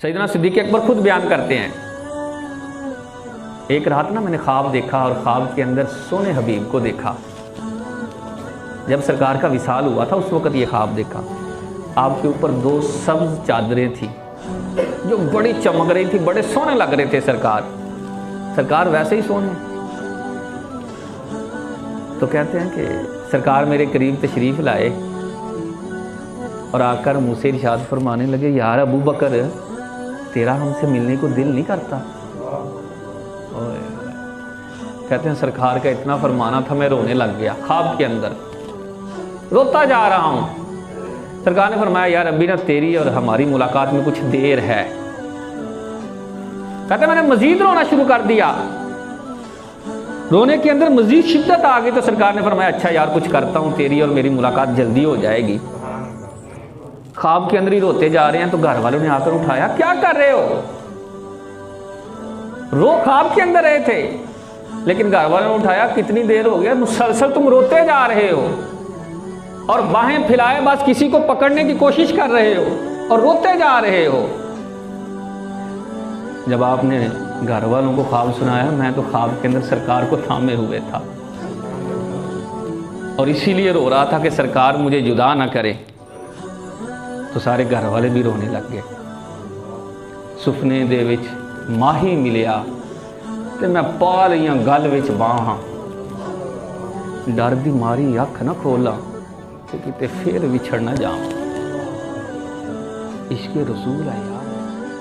سیدنا صدیق اکبر خود بیان کرتے ہیں، ایک رات نا میں نے خواب دیکھا اور خواب کے اندر سونے حبیب کو دیکھا۔ جب سرکار کا وصال ہوا تھا اس وقت یہ خواب دیکھا۔ آپ کے اوپر 2 سبز چادریں تھیں جو بڑی چمک رہی تھی، بڑے سونے لگ رہے تھے سرکار ویسے ہی سونے۔ تو کہتے ہیں کہ سرکار میرے قریب تشریف لائے اور آ کر مجھ سے ارشاد فرمانے لگے، یار ابو بکر تیرا ہم سے ملنے کو دل نہیں کرتا؟ کہتے ہیں سرکار کا اتنا فرمانا تھا میں رونے لگ گیا، خواب کے اندر روتا جا رہا ہوں۔ سرکار نے فرمایا یار ابھی نا تیری اور ہماری ملاقات میں کچھ دیر ہے۔ کہتے ہیں میں نے مزید رونا شروع کر دیا، رونے کے اندر مزید شدت آ گئی، تو سرکار نے فرمایا اچھا یار کچھ کرتا ہوں، تیری اور میری ملاقات جلدی ہو جائے گی۔ خواب کے اندر ہی روتے جا رہے ہیں تو گھر والوں نے آ کر اٹھایا، کیا کر رہے ہو؟ خواب کے اندر رہے تھے لیکن گھر والوں نے اٹھایا، کتنی دیر ہو گیا مسلسل تم روتے جا رہے ہو اور باہیں پھیلائے بس کسی کو پکڑنے کی کوشش کر رہے ہو اور روتے جا رہے ہو۔ جب آپ نے گھر والوں کو خواب سنایا، میں تو خواب کے اندر سرکار کو تھامے ہوئے تھا اور اسی لیے رو رہا تھا کہ سرکار مجھے جدا نہ کرے۔ تو سارے گھر والے بھی رونے لگ گئے۔ سپنے دے وچ ماہی ملیا تے میں پا لئیاں گل وچ باہاں، ڈر دی ماری اکھ نہ کھولا کہ کتے پھر وچھڑ نہ جاواں۔ عشق رسول ہے۔